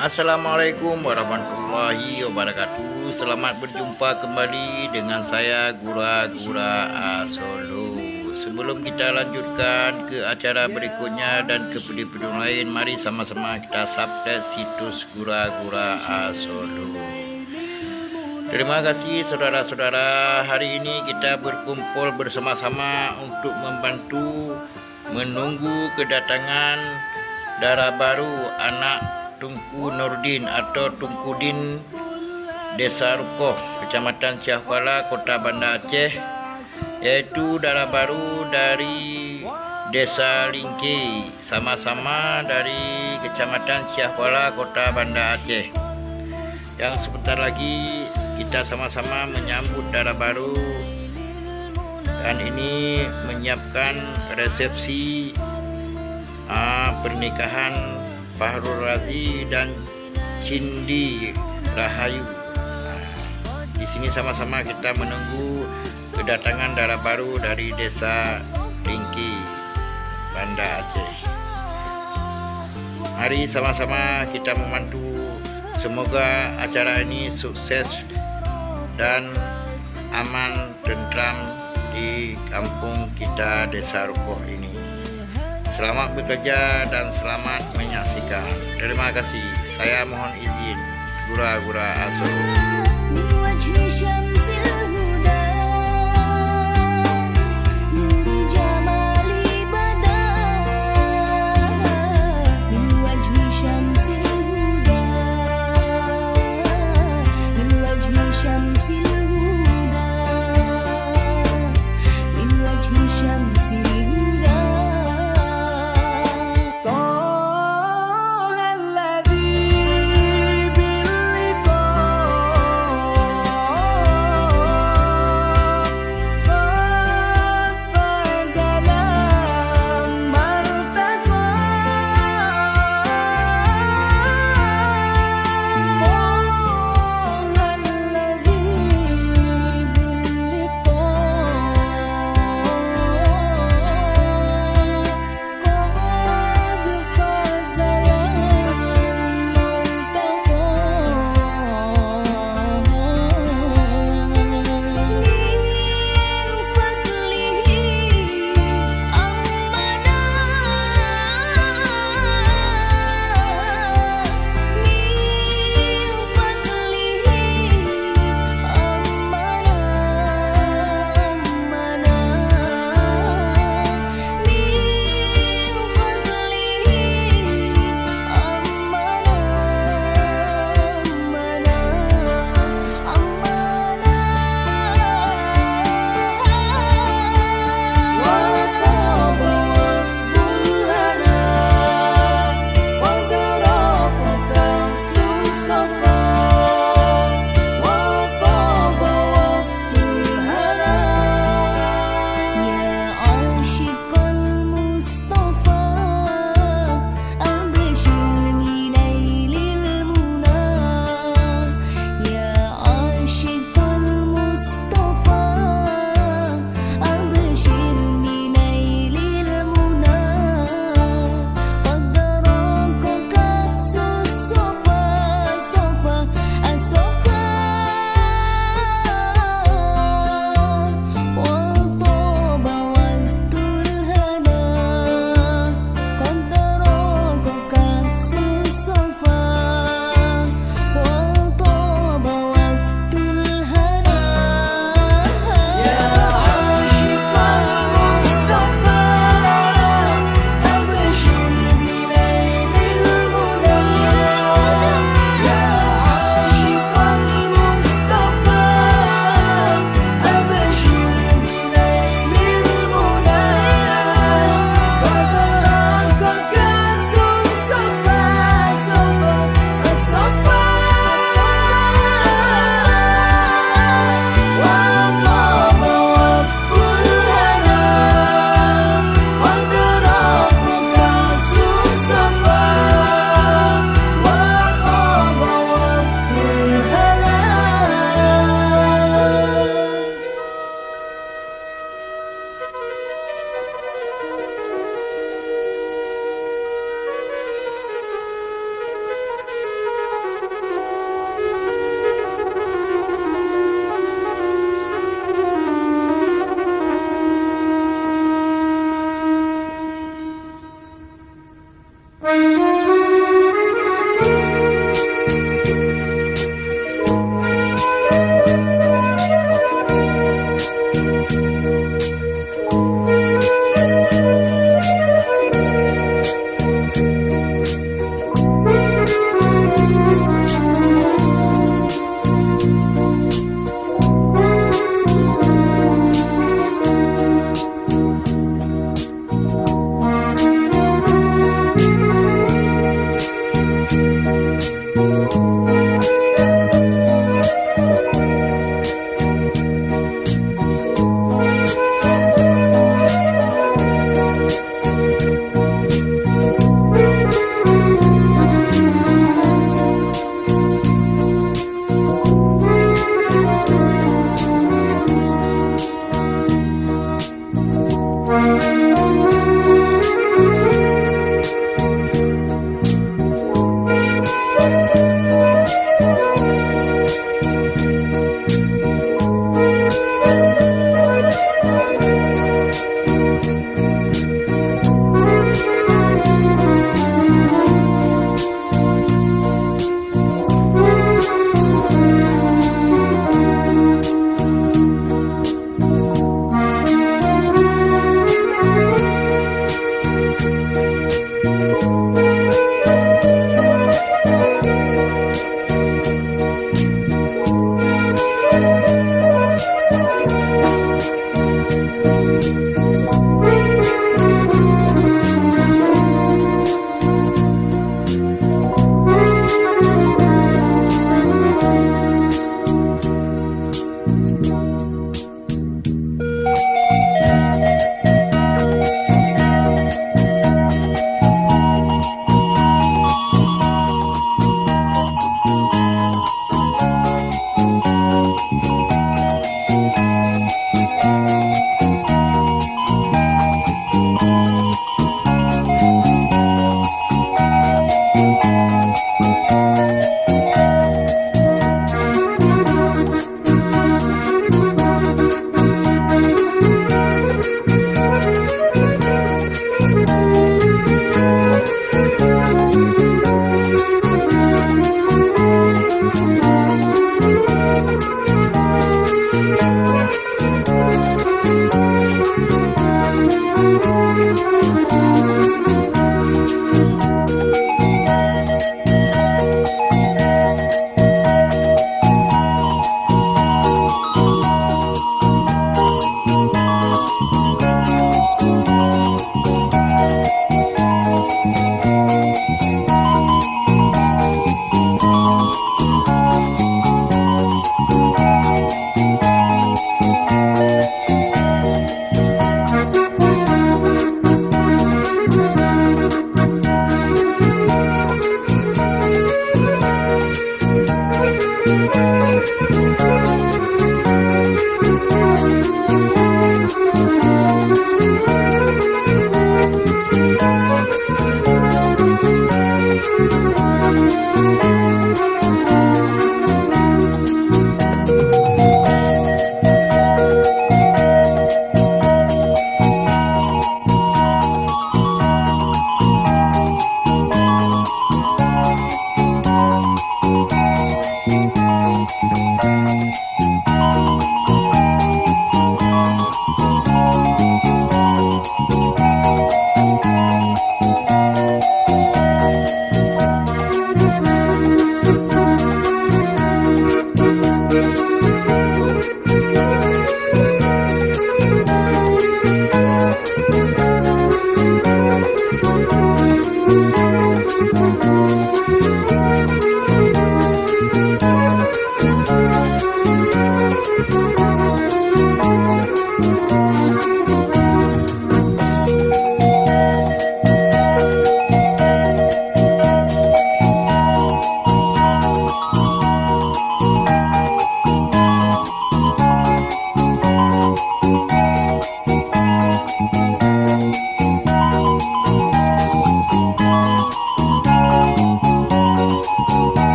Assalamualaikum warahmatullahi wabarakatuh. Selamat berjumpa kembali dengan saya Gura-Gura Solo. Sebelum kita lanjutkan ke acara berikutnya dan ke video-video lain, mari sama-sama kita subscribe situs Gura-Gura Solo. Terima kasih saudara-saudara. Hari ini kita berkumpul bersama-sama untuk membantu menunggu kedatangan darah baru anak Tunku Nurdin atau Tunku Din, Desa Rukoh, Kecamatan Siah Kuala, Kota Banda Aceh, yaitu darah baru dari Desa Lingki, sama-sama dari Kecamatan Siah Kuala, Kota Banda Aceh. Yang sebentar lagi kita sama-sama menyambut darah baru, dan ini menyiapkan resepsi pernikahan Fahrul Razi dan Cindi Rahayu. Di sini sama-sama kita menunggu kedatangan darah baru dari Desa Lingki, Banda Aceh. Mari sama-sama kita membantu. Semoga acara ini sukses dan aman, tentram di kampung kita Desa Rukoh ini. Selamat bekerja dan selamat menyaksikan. Terima kasih. Saya mohon izin. Gura-Gura Solo.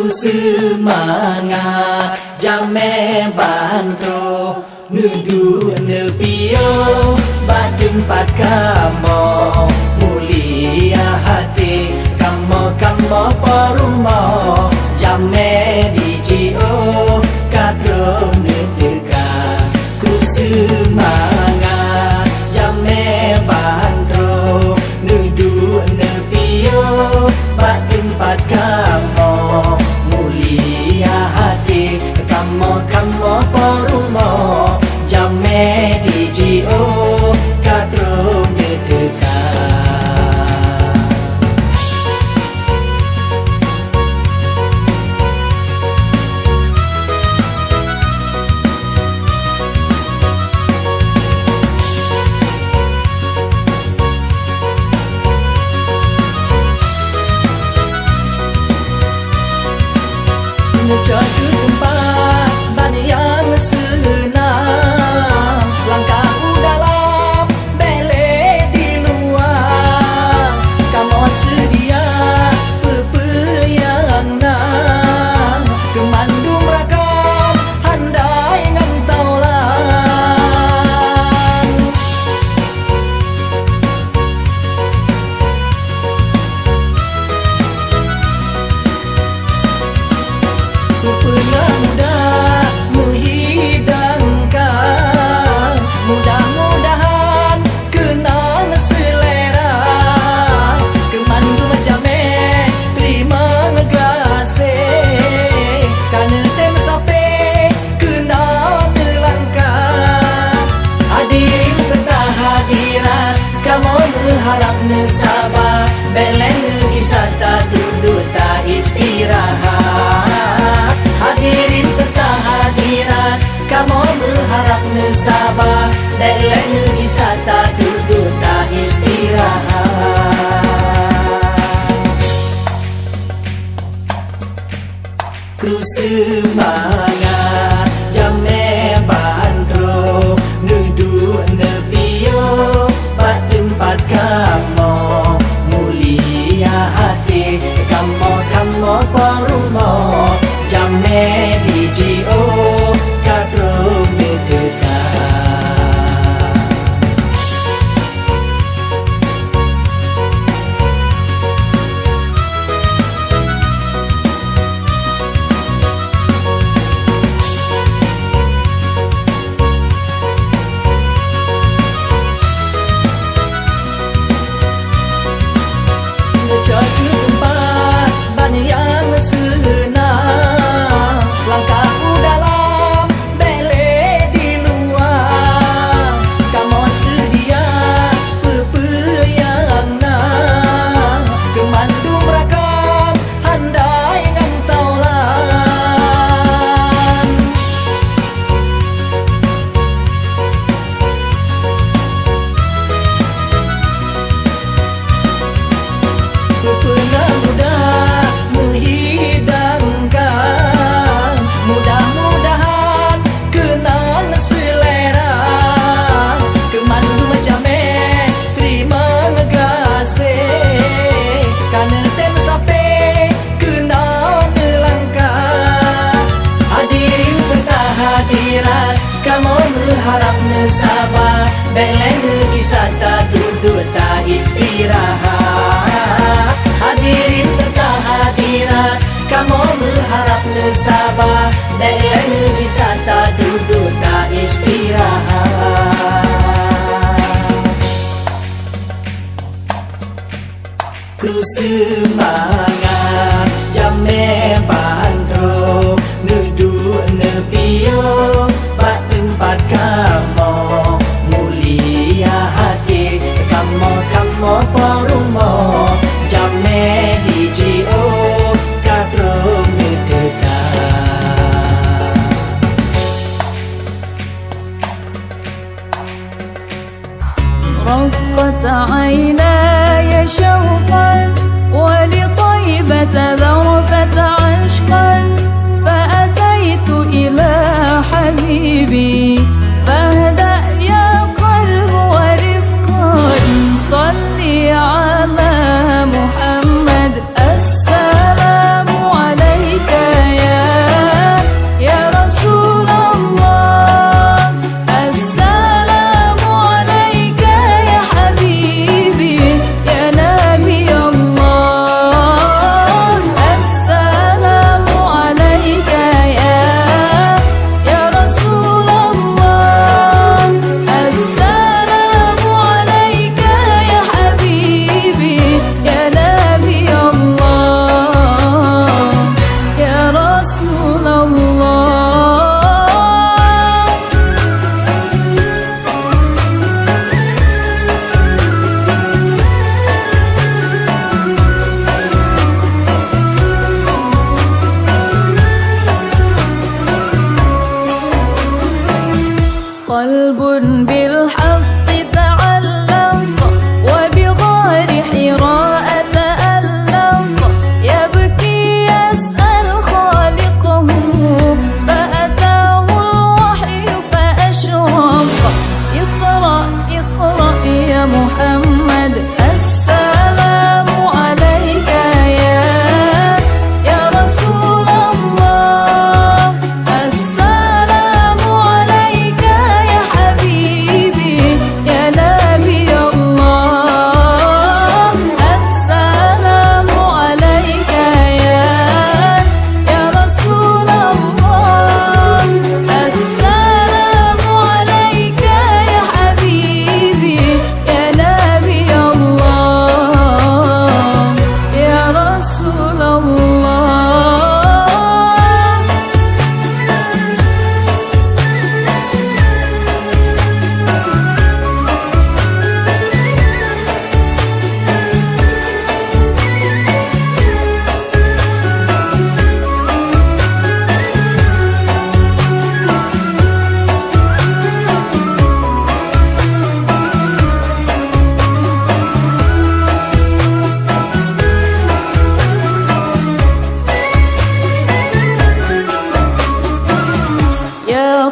Ku semangat Jame bantro Nudu nepio Batempat kamo Mulia hati Kamo porumo Jame dijio Kadro neteka Ku semangat Jame bantro Nudu nepio Batempat kamo Mulia hati Kamo porumo Jame dijio Kadro neteka Menuju tempat ban yang senang Langkahku dalam bele di luar Kamu sedia pepeyang nang Kemandung rakam handai ngantau lang Ku pernah mudah menghidangkan Mudah-mudahan kenang selera Kemandu majame terima ngegase Karena tem sampai kenal melangkah Hadirin serta hadirat Kamu mengharap sabar Beleng kisah tak duduk tak istirahat Hadirin serta hadirat Kamu berharap sabar Beleng kisah tak duduk tak istirahat Ku semangat Jame bantro Nudu nepio Batempat kamu Mulia hati Kamu porumo Jame dijio Kadro neteka Menuju tempat ban yang senang Langkahku dalam bele di luar Kamu sedia pepeyang nang Kemandung rakam handai ngantau lang Ku pernah mudah menghidangkan Mudah-mudahan kenang selera Kemandu majame terima ngegase Karena tem sampai kenal melangkah Hadirin serta hadirat Kamu mengharap sabar Beleng kisah tak duduk tak istirahat Hadirin serta hadirat Kamu berharap sabar Beleng kisah tak duduk tak istirahat Ku semangat Jame bantro Nudu nepio Batempat kamu Mulia hati Kamu porumo Jame dijio Kadro neteka رقت عيناي شوقا ولطيبة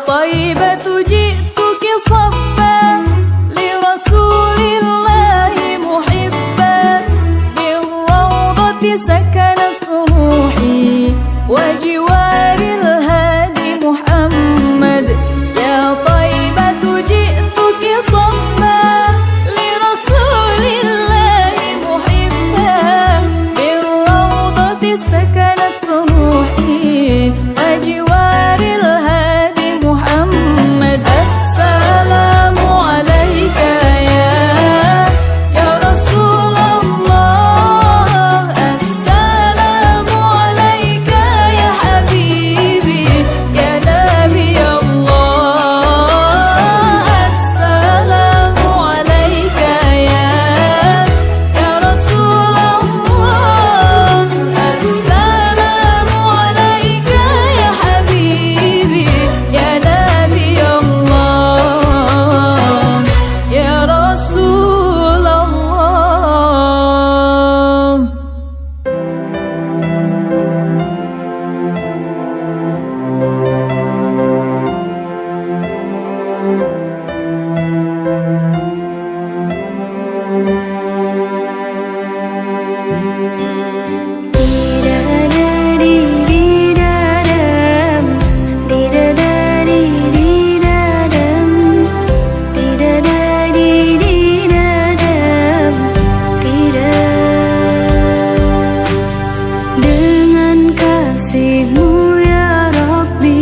طيبة جئتك صفا لرسول الله محبا بالروضة سكنت روحي وجوار الهادي محمد يا طيبة جئتك صفا لرسول الله محبا بالروضة سكنت روحي وجوار الهادي محمد السلام عليك يا رسول الله السلام عليك يا حبيبي يا نبي الله السلام عليك يا رسول الله السلام عليك يا حبيبي يا نبي الله يا رسول الله. Dengan kasih-Mu ya Rabbi,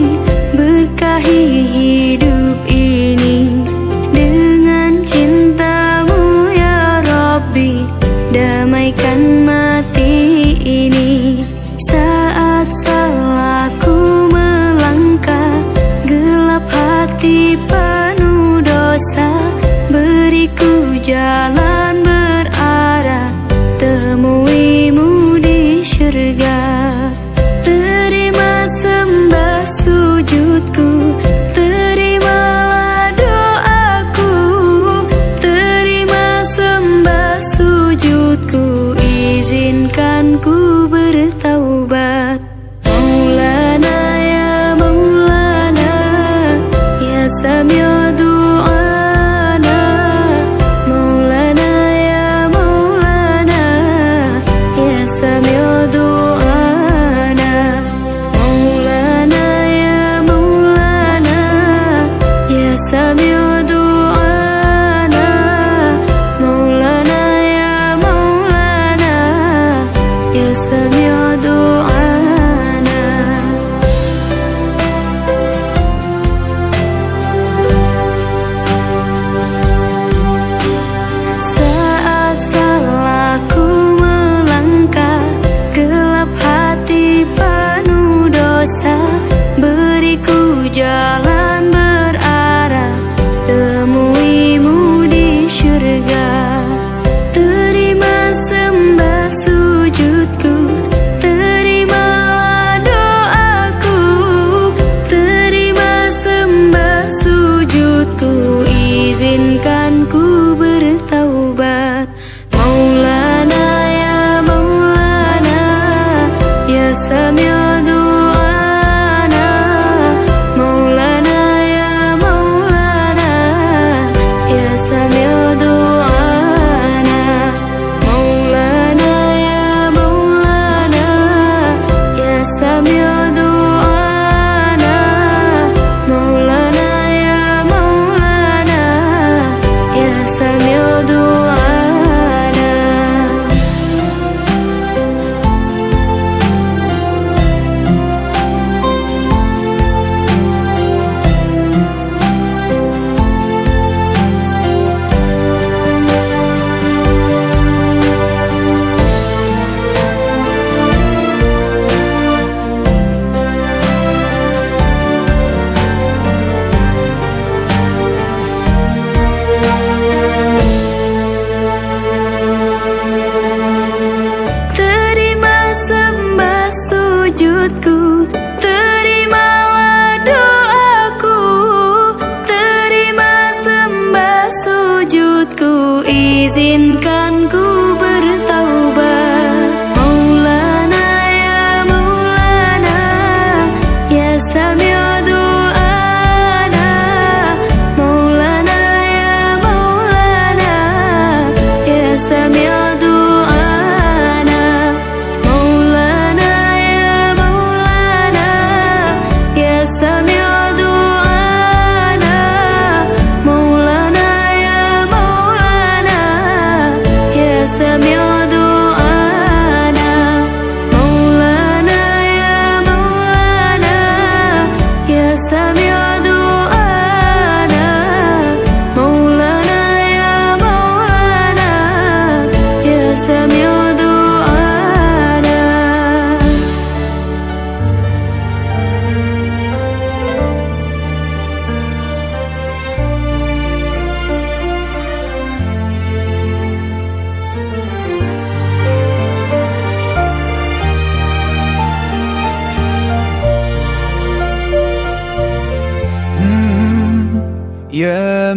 berkahi hidup ini. Dengan cinta-Mu ya Rabbi, damaikan mati ini. Saat salahku melangkah, gelap hati penuh dosa, beriku jalan berarah, temui-Mu di syurga. Terima sembah sujudku, terimalah doaku. Terima sembah sujudku, izinkan ku bertaubat. Maulana ya Maulana, ya Sami' du'ana. Maulana ya Maulana, ya Sami' du'ana. Maulana ya Maulana, ya Sami' du'ana. Maulana ya Maulana, ya Sami' du'ana. Saat salahku melangkah, gelap hati penuh dosa, beriku jalan berarah, temui-Mu di syurga. Terima sembah sujudku, terima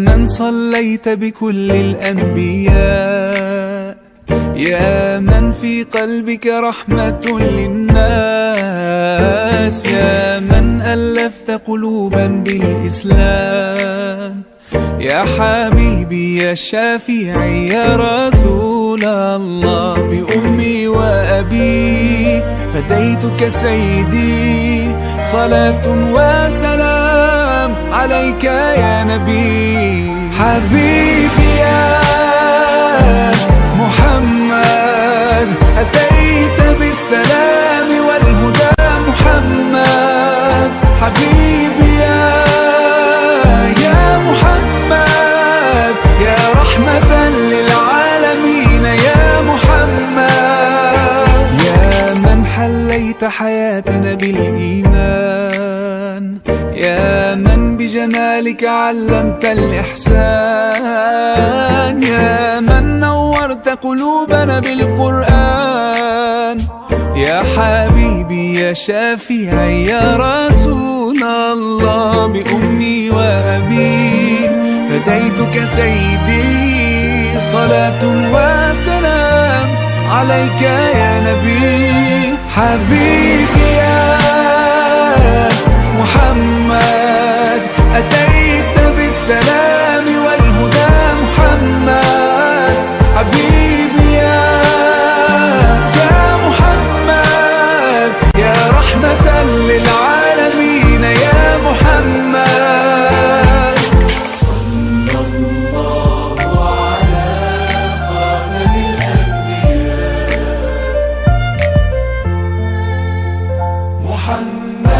من صليت بكل الأنبياء، يا من في قلبك رحمة للناس، يا من ألفت قلوبا بالإسلام، يا حبيبي يا شافعي يا رسول الله، بأمي وأبي فديتك سيدي، صلاة وسلام عليك يا نبي. حبيبي يا محمد أتيت بالسلام والهدى محمد، حبيبي يا محمد يا رحمة للعالمين يا محمد، يا من حليت حياتنا بالإيمان، يا من بجمالك علمت الإحسان، يا من نورت قلوبنا بالقرآن، يا حبيبي يا شافعي يا رسول الله، بأمي وأبي فديتك سيدي، صلاة وسلام عليك يا نبي. حبيبي يا محمد أتيت بالسلام والهدى محمد، حبيبي يا محمد يا رحمة للعالمين يا محمد. صلى الله على خاتم الأنبياء محمد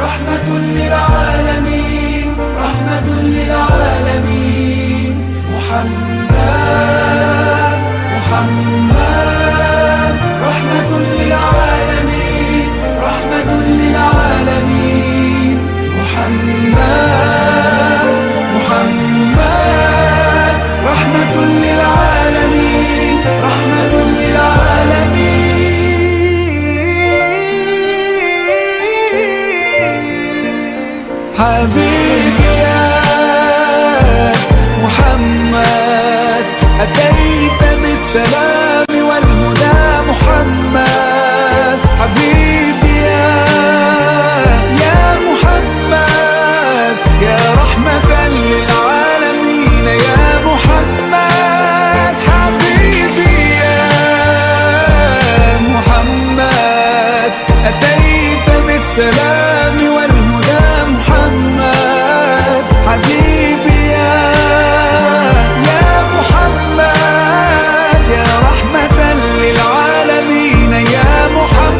رحمة للعالمين، رحمة للعالمين، محمد رحمة للعالمين، رحمة للعالمين، محمد رحمة للعالمين، رحمة للعالمين. حبيبي يا محمد أتيت بالسلام والهدى محمد، حبيبي يا محمد يا رحمة للعالمين يا محمد، حبيبي يا محمد أتيت بالسلام والهدى محمد، حبيبي يا محمد يا رحمة للعالمين يا محمد.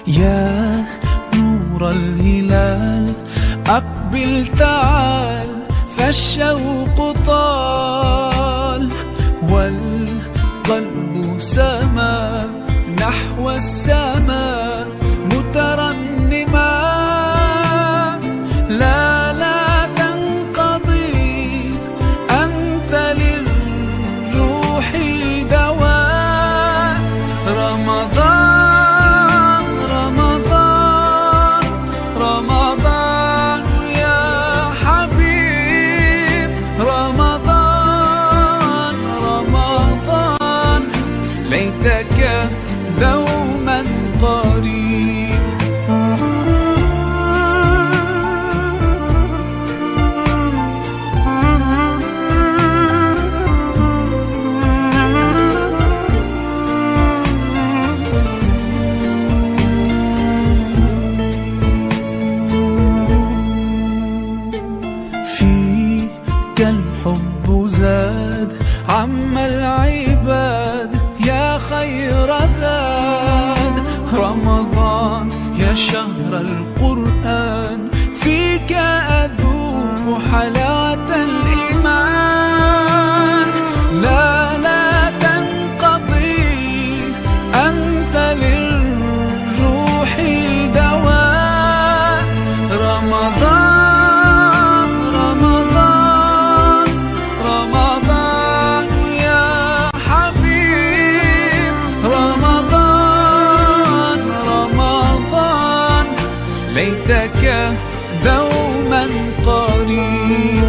يا نور الهلال أقبل تعال، فالشوق طال والقلب سما نحو السماء مترنما، لا تنقضي أنت للروح دواء، رمضان يا حبيب، رمضان ليتك دوما قريب. فيك الحب زاد عم العباد يا خير زاد، رمضان يا شهر القرآن، فيك أذوق حلاوة الإيمان، لا ليتك دوما قريب.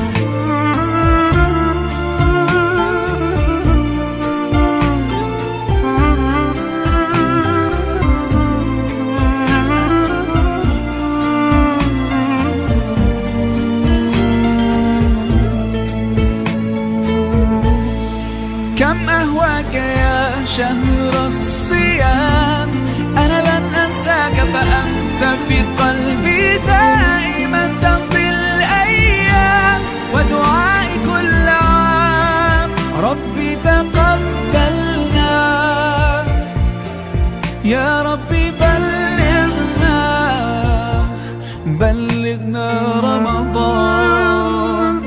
كم أهواك يا شهر الصيام، أنا لن أنساك فأنت في قلبي دائما تمضي الأيام، ودعائي كل عام ربي تقبلنا، يا ربي بلغنا رمضان.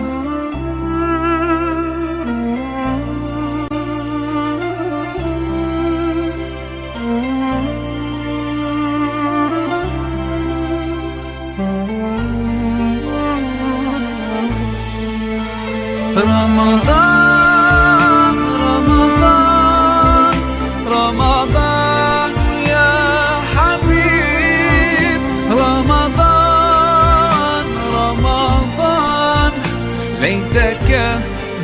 رمضان رمضان رمضان يا حبيب، رمضان رمضان ليتك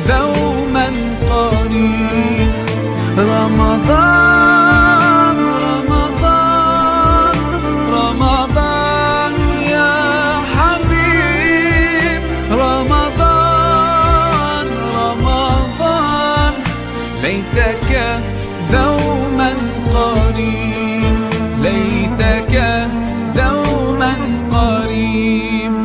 دوما قريب. رمضان رمضان رمضان يا حبيب، رمضان رمضان ليتك دوما قريب، ليتك دوما قريب.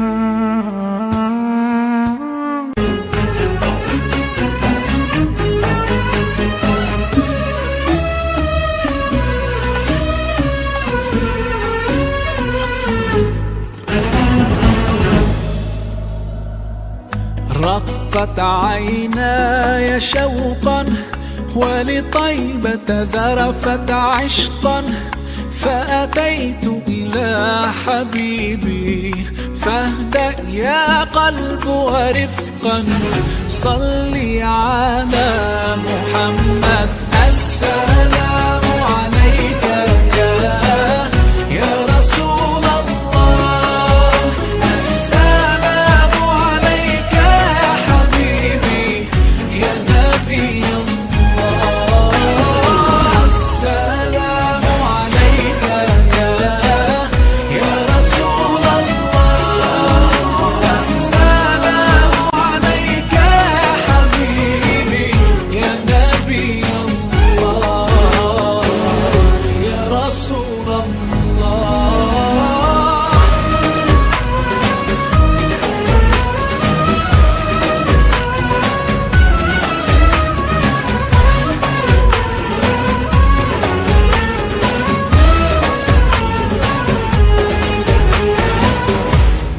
رقت عيناي شوقا ولطيبة ذرفت عشقا، فأتيت إلى حبيبي فاهدأ يا قلب ورفقا، صلي على محمد. السلام عليك يا رسول الله، السلام عليك يا حبيبي يا نبي الله، السلام عليك يا رسول الله، السلام عليك يا حبيبي يا نبي الله يا رسول الله.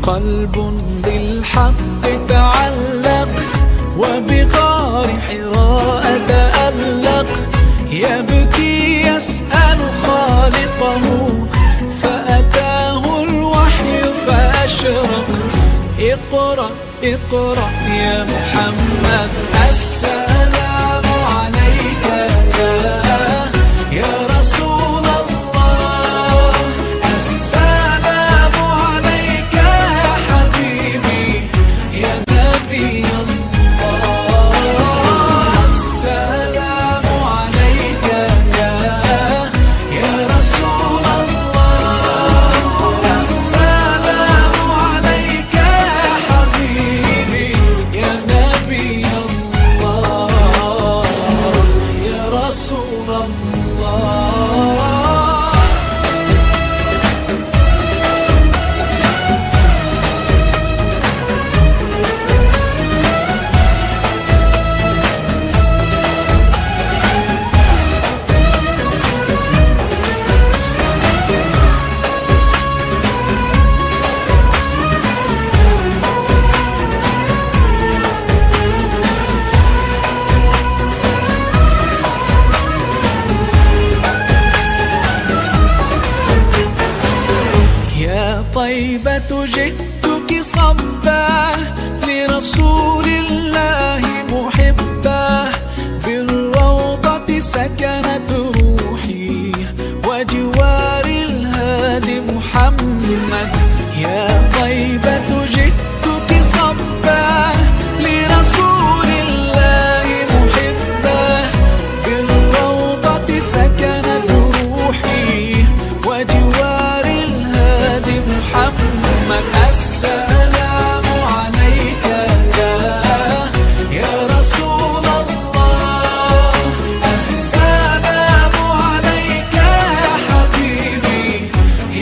قلب بالحق تعلق وبغار حراء تألق، يبكي يسأل خالقه فأتاه الوحي فأشرق. اقرأ اقرأ يا محمد. السلام عليك يا رسول الله، السلام عليك يا حبيبي يا نبي الله، السلام عليك يا رسول الله، السلام عليك يا حبيبي يا نبي الله يا رسول الله. يا طيبة جئتك صبا لرسول الله محبا، بالروضة سكنت روحي وجوار الهادي محمد، يا طيبة جئتك صبا لرسول الله محبا بالروضة سكنت روحي وجوار الهادي محمد السلام عليك يا رسول الله السلام عليك يا حبيبي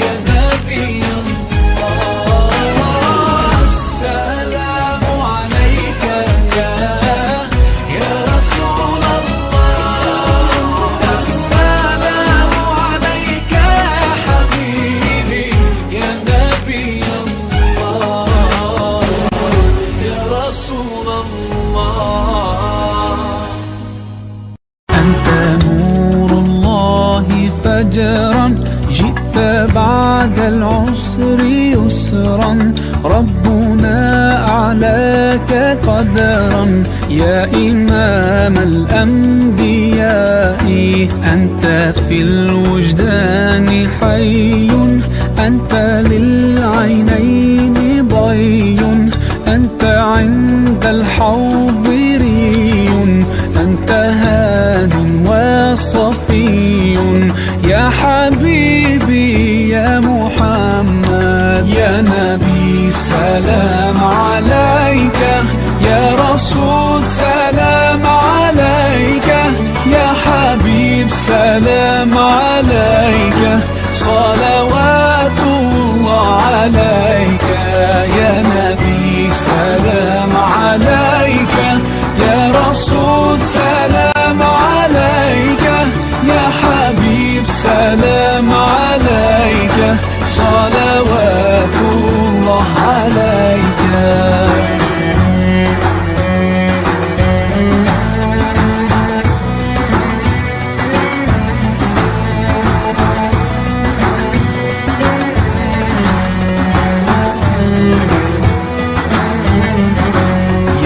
يا نبي الله السلام عليك يا رسول الله السلام عليك يا حبيبي يا نبي الله يا رسول الله أنت نور الله فجرا جئت بعد العسر يسرا ربنا أعلاك قدرا يا إمام الأنبياء أنت في الوجدان حي أنت للعينين ضي أنت عند الحوض ري أنت هاد وصفي يا حبيبي يا محمد يا نبي سلام عليك يا رسول سلام عليك يا حبيب سلام عليك صلوات الله عليك يا نبي سلام عليك يا رسول سلام عليك يا حبيب سلام عليك صلوات الله عليك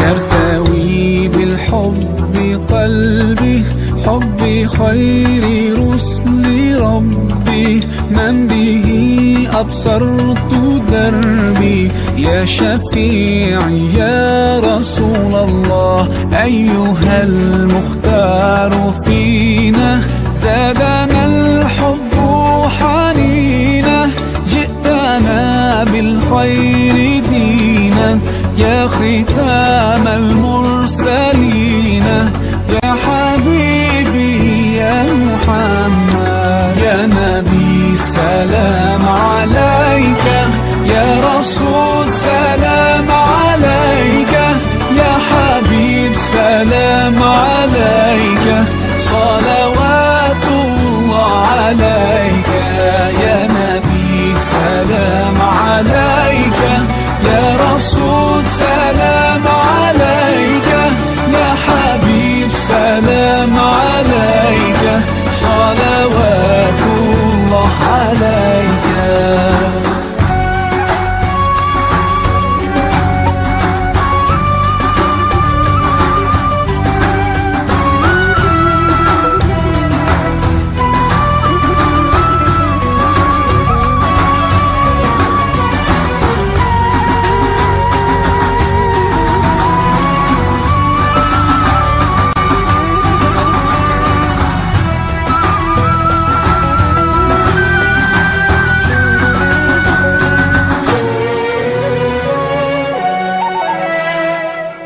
يرتوي بالحب قلبي حب خير رسل ربي من به أبصرت دربي يا شفيعي يا رسول الله أيها المختار فينا زادنا الحب حنينا جئتنا بالخير دينا يا ختام المرسلين يا حبيبي يا محمد يا نبي سلام عليك يا رسول سلام عليك يا حبيب سلام عليك صلوات الله عليك يا نبي سلام عليك يا رسول سلام عليك يا حبيب سلام عليك صلوات الله عليك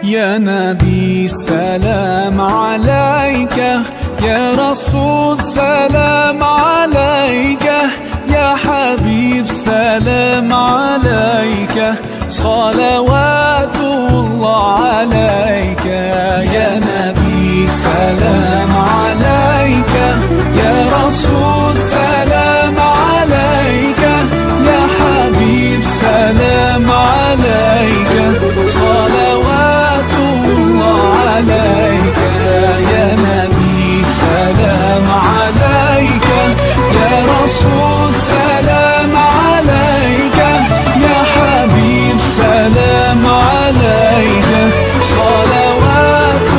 يا نبي سلام عليك يا رسول سلام عليك يا حبيب سلام عليك صلوات الله عليك يا نبي سلام عليك يا رسول سلام عليك يا حبيب سلام عليك صلوات الله عليك يا نبي سلام عليك يا رسول سلام عليك يا حبيب سلام عليك صلوات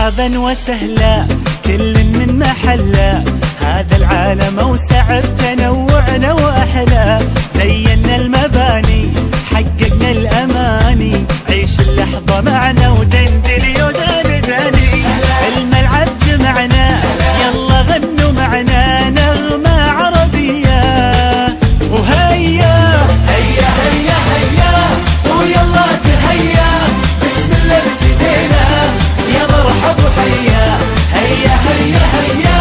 مرحبا وسهلا كل من محله، هذا العالم اوسع بتنوعنا واحلى. زينا المباني حققنا الاماني، عيش اللحظه معنا ودندلي ودندني. الملعب جمعنا يلا غنوا معنا نغمه عربيه. وهيا هيا هيا هيا ويلا تهيا، بسم الله ابتدينا يا مرحب وحيا. هيا هيا هيا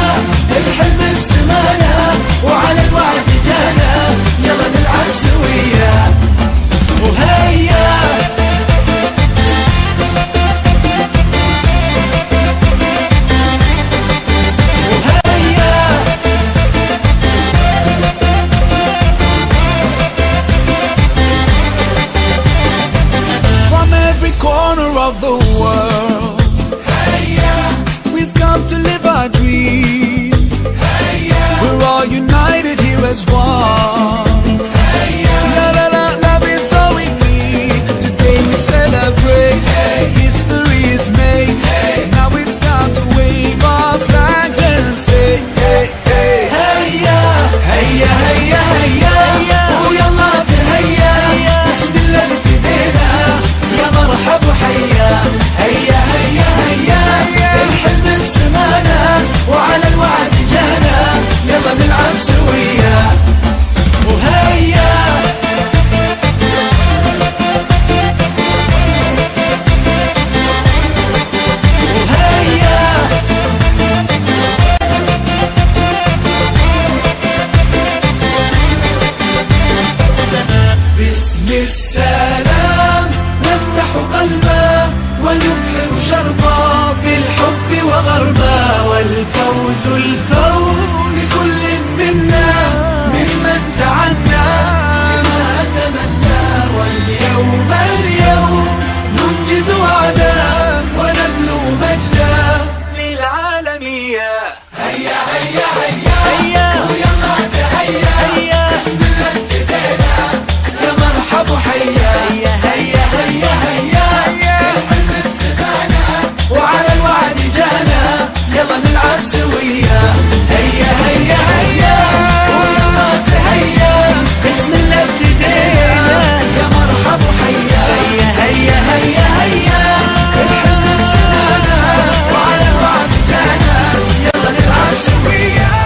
الحلم بسمانا وعلى الوعد جانا، يلا نلعب سويا. وهيا corner of the world, we've come to live our dream. We're all united here as one. La la la, love is all we need. Today we celebrate. History is made. Now it's time to wave our flags and say, hey hey هيا هيا هيا هيا ويلا تهيا، بسم الله ابتدينا يا مرحب وحيا. هيا هيا هيا الحلم بسمانا وعلى الوعد جانا، يلا نلعب سويا. وهيا وهيا باسم السلام نفتح قلبا ونبحر شربا، بالحب وغربا. والفوز الفوز لكل منا ممن تعنى بما تمنى. واليوم اليوم ننجز وعدا ونبلغ مجدا للعالمية. هيا هيا هيا هيا ويلا تهيا، بسم الله ابتدينا يا مرحب وحيا. هيا هيا هيا هيا الحلم بسمانا وعلى الوعد جانا، يلا نلعب سويا. هيا هيا هيا ويلا تهيا، بسم الله ابتدينا يا مرحب وحيا. هيا هيا هيا هيا الحلم بسمانا وعلى الوعد جانا، يلا نلعب سويا.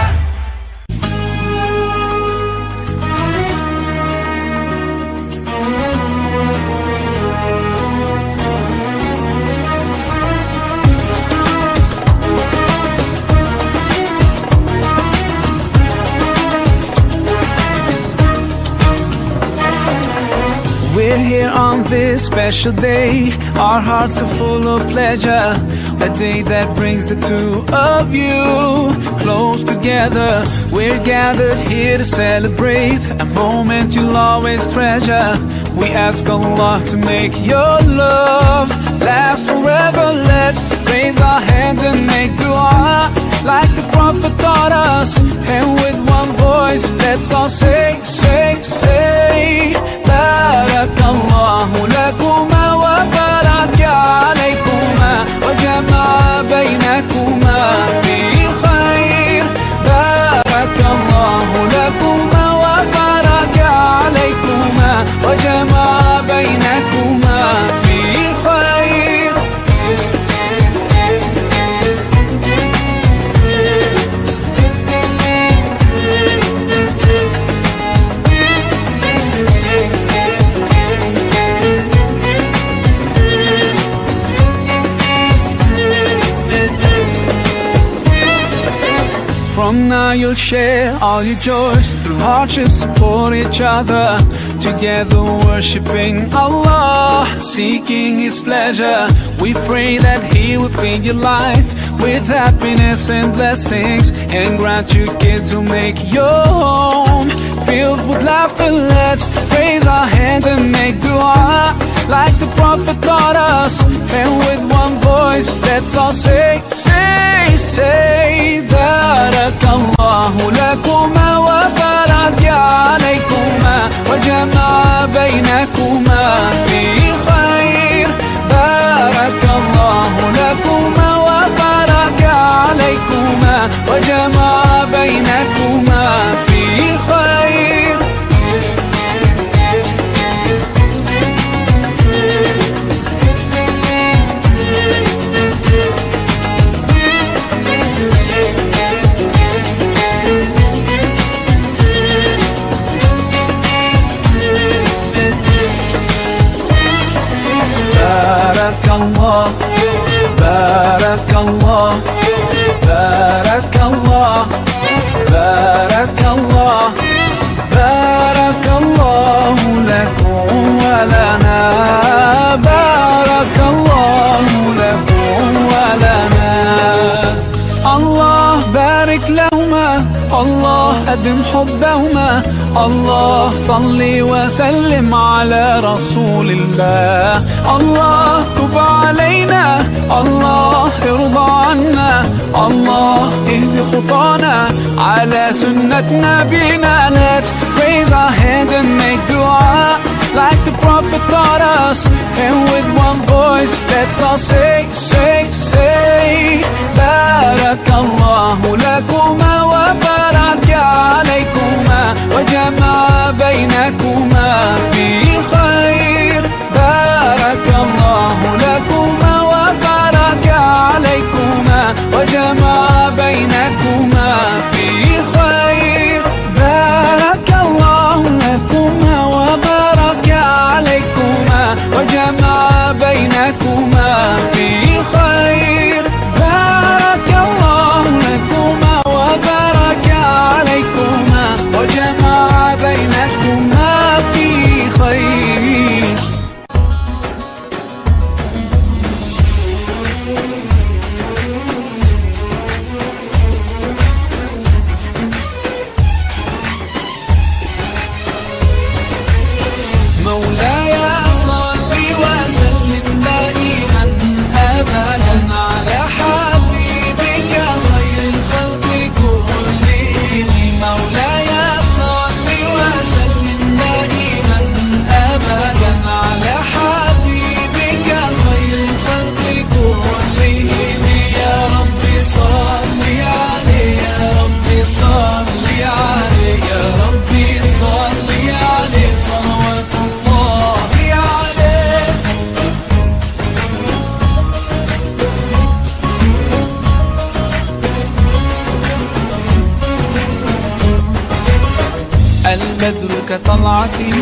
we're here on this special day. Our hearts are full of pleasure. A day that brings the two of you close together. We're gathered here to celebrate a moment you'll always treasure. We ask Allah to make your love last forever. Let's raise our hands and make dua like the Prophet taught us. And with one voice, let's all say, say, say, Barakallahu lakuma wa baraka alaykuma wa jama'a baynakuma fil khair. Barakallahu lakuma wa baraka alaykuma wa jama'a baynakuma fil khair. From now you'll share all your joys. Through hardships support each other. Together worshipping Allah, seeking His pleasure. We pray that He will fill your life with happiness and blessings, and grant you kids who make your home filled with laughter. Let's raise our hands and make dua like the Prophet taught us. And with one voice, let's all say, say, say, Barakallahu lakuma wa baraka alaykuma wa jama'a baynakuma fil khair. Barakallahu lakuma wa وادم حبهما. الله صل وسلم على رسول الله. الله تب علينا، الله ارضى عنا، الله اهد خطانا على سنة نبينا. Let's raise our hands and make dua like the Prophet taught us, and with one voice let's all say, say, say Barakallahu lakuma wa baraka alaykuma wa jama'a baynakuma fi khair. Barakallahu lakuma wa baraka alaykuma wa jama'a baynakuma fi khair. Barakallahu lakuma wa baraka alaykuma wa jama'a baynakuma fi khair. Barakallahu lakuma wa baraka alaykuma wa jama'a baynakuma fi khair. مولاي صل وسلم دائما أبدا على حبيبك خير الخلق كلهم. مولاي صل وسلم دائما أبدا على حبيبك خير الخلق كلهم. يا رب صل عليه، يا رب صل عليه، يا رب صل عليه صلوات الله عليه. البدر كطلعته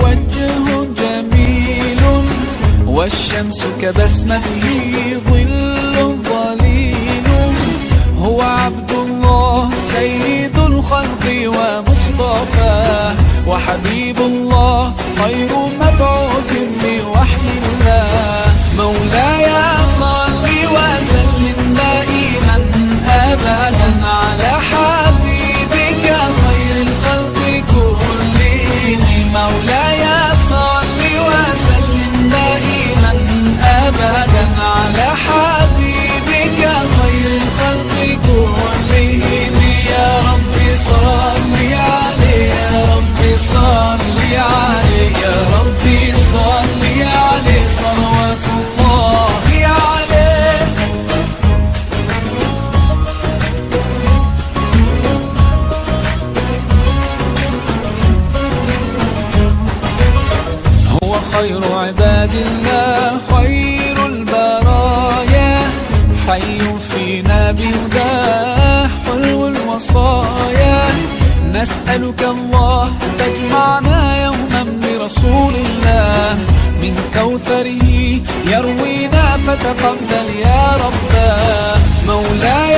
وجه جميل، والشمس كبسمته ظل ظليل. هو عبد الله سيد الخلق ومصطفاه، وحبيب الله خير مبعوث بوحي الله. مولاي صل وسلم دائما أبدا على حبيبك خير الخلق كلهم. مولاي صل وسلم دائما أبدا على حبيبك خير الخلق كلهم. يا رب صل عليه، يا رب صل عليه، يا رب صل عليه صلوات الله عليه. هو خير عباد الله، خير البرايا، حي فينا بهداه حلو الوصايا. نسألك الله تجمعنا يوما برسول الله، من كوثره يروينا فتقبل يا رباه. مولاي